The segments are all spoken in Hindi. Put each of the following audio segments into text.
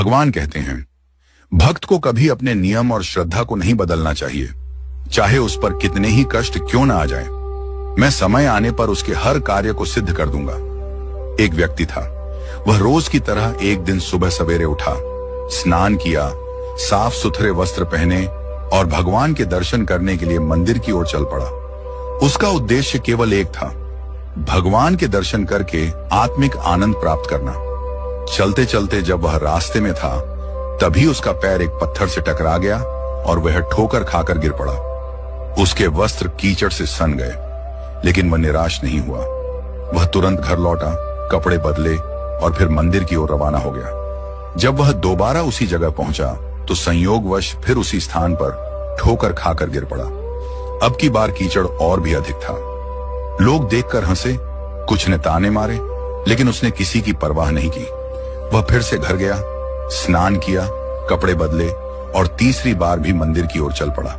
भगवान कहते हैं, भक्त को कभी अपने नियम और श्रद्धा को नहीं बदलना चाहिए, चाहे उस पर कितने ही कष्ट क्यों ना आ जाए। मैं समय आने पर उसके हर कार्य को सिद्ध कर दूंगा। एक व्यक्ति था, वह रोज की तरह एक दिन सुबह सवेरे उठा, स्नान किया, साफ सुथरे वस्त्र पहने और भगवान के दर्शन करने के लिए मंदिर की ओर चल पड़ा। उसका उद्देश्य केवल एक था, भगवान के दर्शन करके आत्मिक आनंद प्राप्त करना। चलते चलते जब वह रास्ते में था, तभी उसका पैर एक पत्थर से टकरा गया और वह ठोकर खाकर गिर पड़ा। उसके वस्त्र कीचड़ से सन गए, लेकिन वह निराश नहीं हुआ। वह तुरंत घर लौटा, कपड़े बदले और फिर मंदिर की ओर रवाना हो गया। जब वह दोबारा उसी जगह पहुंचा तो संयोगवश फिर उसी स्थान पर ठोकर खाकर गिर पड़ा। अब की बार कीचड़ और भी अधिक था। लोग देखकर हंसे, कुछ ने ताने मारे, लेकिन उसने किसी की परवाह नहीं की। वह फिर से घर गया, स्नान किया, कपड़े बदले और तीसरी बार भी मंदिर की ओर चल पड़ा।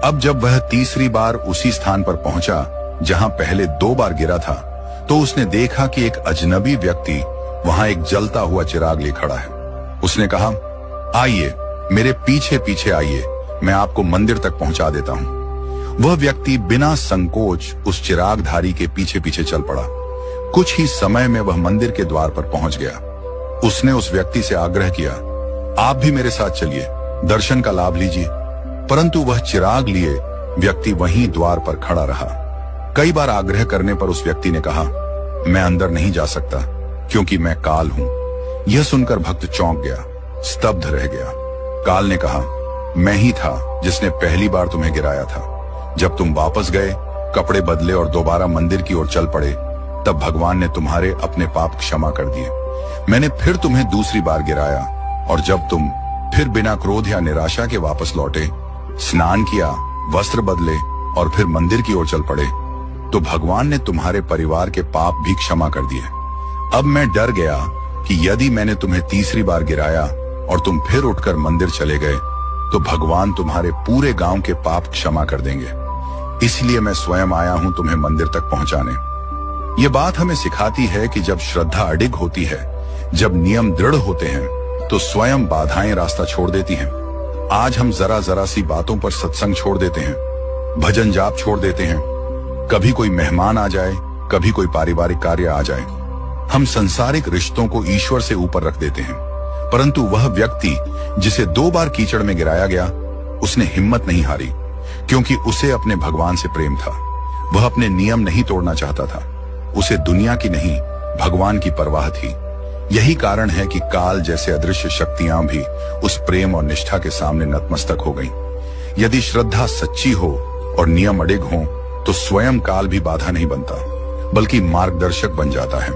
अब जब वह तीसरी बार उसी स्थान पर पहुंचा जहां पहले 2 बार गिरा था, तो उसने देखा कि एक अजनबी व्यक्ति वहां एक जलता हुआ चिराग ले खड़ा है। उसने कहा, आइए मेरे पीछे पीछे आइए, मैं आपको मंदिर तक पहुंचा देता हूं। वह व्यक्ति बिना संकोच उस चिरागधारी के पीछे पीछे चल पड़ा। कुछ ही समय में वह मंदिर के द्वार पर पहुंच गया। उसने उस व्यक्ति से आग्रह किया, आप भी मेरे साथ चलिए, दर्शन का लाभ लीजिए। परंतु वह चिराग लिए व्यक्ति वहीं द्वार पर खड़ा रहा। कई बार आग्रह करने पर उस व्यक्ति ने कहा, मैं अंदर नहीं जा सकता क्योंकि मैं काल हूं। यह सुनकर भक्त चौंक गया, स्तब्ध रह गया। काल ने कहा, मैं ही था जिसने पहली बार तुम्हें गिराया था। जब तुम वापस गए, कपड़े बदले और दोबारा मंदिर की ओर चल पड़े, तब भगवान ने तुम्हारे अपने पाप क्षमा कर दिए। मैंने फिर तुम्हें दूसरी बार गिराया, और जब तुम फिर बिना क्रोध या निराशा के वापस लौटे, स्नान किया, वस्त्र बदले और फिर मंदिर की ओर चल पड़े, तो भगवान ने तुम्हारे परिवार के पाप भी क्षमा कर दिए। अब मैं डर गया कि यदि मैंने तुम्हें तीसरी बार गिराया और तुम फिर उठकर मंदिर चले गए, तो भगवान तुम्हारे पूरे गांव के पाप क्षमा कर देंगे। इसलिए मैं स्वयं आया हूं तुम्हें मंदिर तक पहुंचाने। ये बात हमें सिखाती है कि जब श्रद्धा अडिग होती है, जब नियम दृढ़ होते हैं, तो स्वयं बाधाएं रास्ता छोड़ देती हैं। आज हम जरा जरा सी बातों पर सत्संग छोड़ देते हैं, भजन जाप छोड़ देते हैं, कभी कोई मेहमान आ जाए, कभी कोई पारिवारिक कार्य आ जाए। हम संसारिक रिश्तों को ईश्वर से ऊपर रख देते हैं। परंतु वह व्यक्ति जिसे 2 बार कीचड़ में गिराया गया, उसने हिम्मत नहीं हारी, क्योंकि उसे अपने भगवान से प्रेम था। वह अपने नियम नहीं तोड़ना चाहता था। उसे दुनिया की नहीं, भगवान की परवाह थी। यही कारण है कि काल जैसे अदृश्य शक्तियां भी उस प्रेम और निष्ठा के सामने नतमस्तक हो गईं। यदि श्रद्धा सच्ची हो और नियम अडिग हो, तो स्वयं काल भी बाधा नहीं बनता, बल्कि मार्गदर्शक बन जाता है।